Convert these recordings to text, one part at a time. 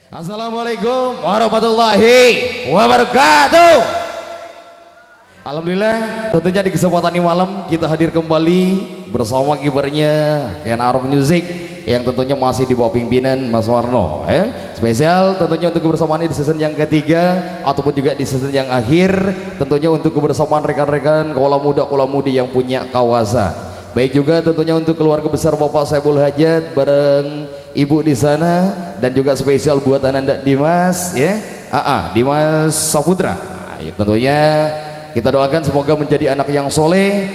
Assalamualaikum warahmatullahi wabarakatuh. Alhamdulillah, tentunya di kesempatan ini malam kita hadir kembali bersama kibarnya Ken Arok Music yang tentunya masih di bawah pimpinan Mas Warno. Spesial tentunya untuk kebersamaan di season yang ketiga ataupun juga di season yang akhir, tentunya untuk kebersamaan rekan-rekan kaula muda kaula mudi yang punya kawasan. Baik juga tentunya untuk keluarga besar Bapak Saiful Hajat bareng Ibu di sana, dan juga spesial buat Ananda Dimas ya. Dimas Saputra. Tentunya kita doakan semoga menjadi anak yang soleh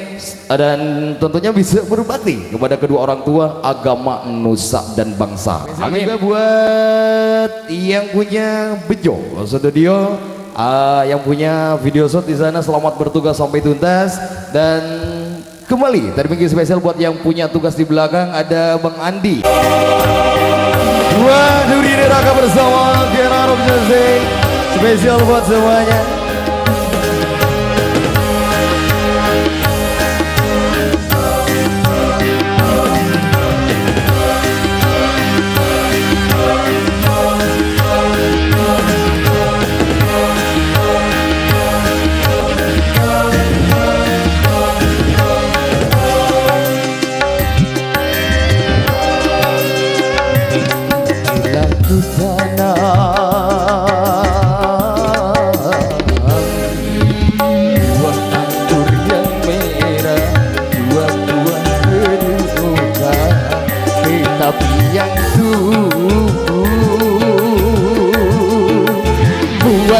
dan tentunya bisa berbakti kepada kedua orang tua, agama, nusa dan bangsa. Amin. Juga buat yang punya Bejo Studio, yang punya video shoot di sana, selamat bertugas sampai tuntas. Dan kembali tadi minggu spesial buat yang punya tugas di belakang, ada Bang Andi. Dua Duri Neraka bersama Ken Arok Music, spesial buat semuanya.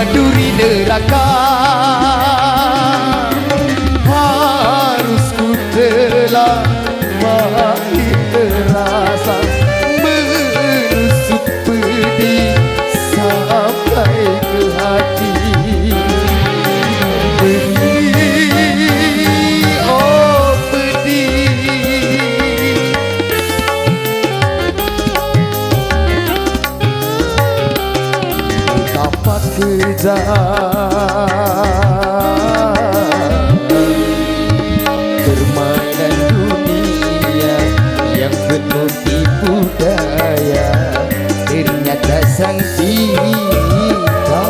Duri neraka harus ku telan, pahit terasa menusuk pedih sampai ke hati. Pedih, oh pedih, dapat permainan dunia yang penuh tipu daya, ternyata sang cinta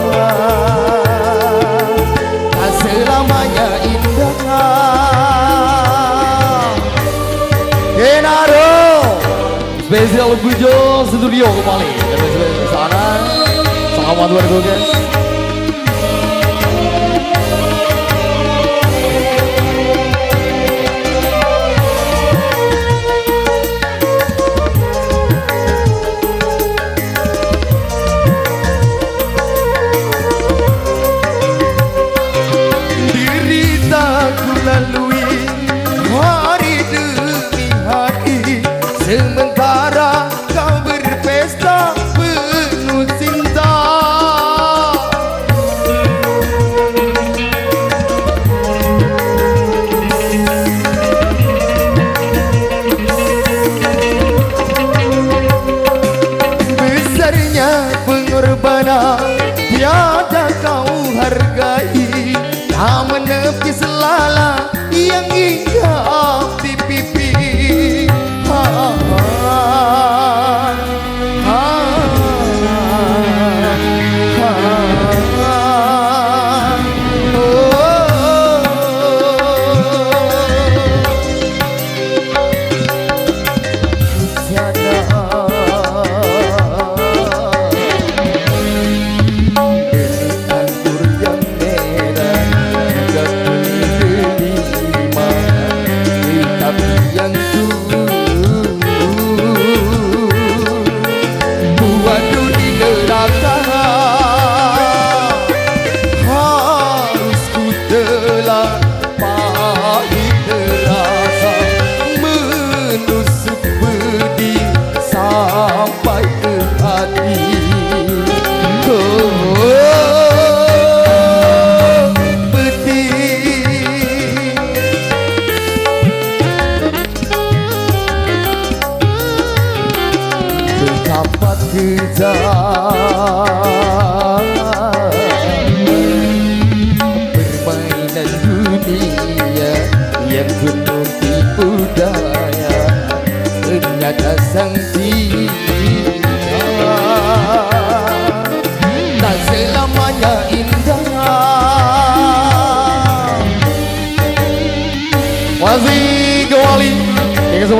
tak selamanya indah. Ken Arok spesial Bejo Studio kembali dari sana. Selamat bertugas. Lalui hari demi hari, sementara kau berpesta penuh cinta. Besarnya pengorbanan tiada kau hargai, tak menepis lala yang hinggap di pipi.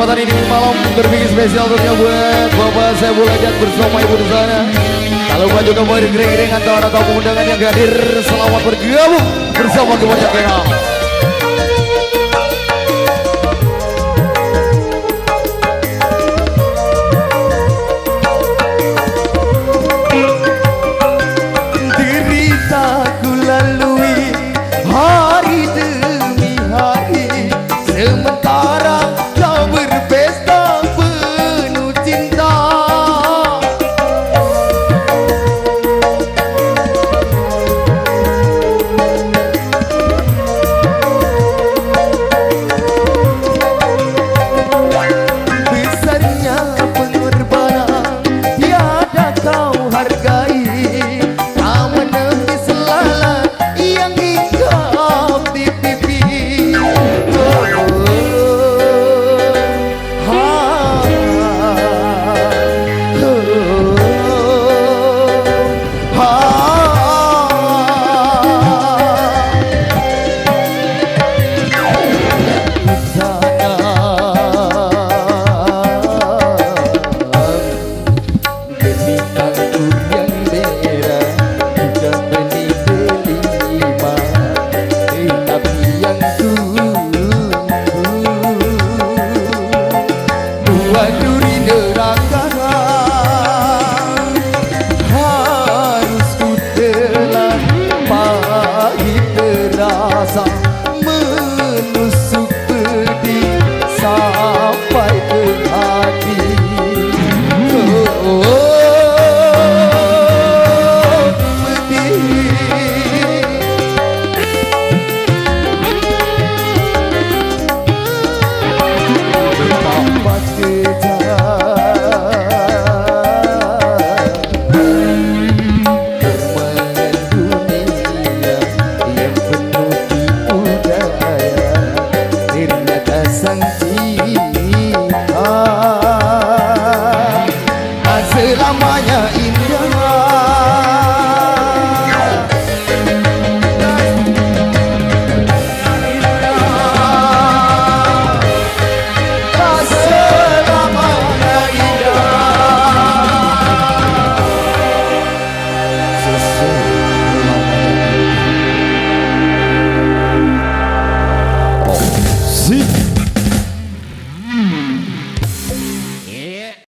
kesempatan ini malam berbikin spesial tentunya buat Bapak saya Bulajat bersama ibu di sana. Kalau lupa juga mau digiring-giring antara tamu undangan yang hadir. Selamat bergabung bersama kebanyakan.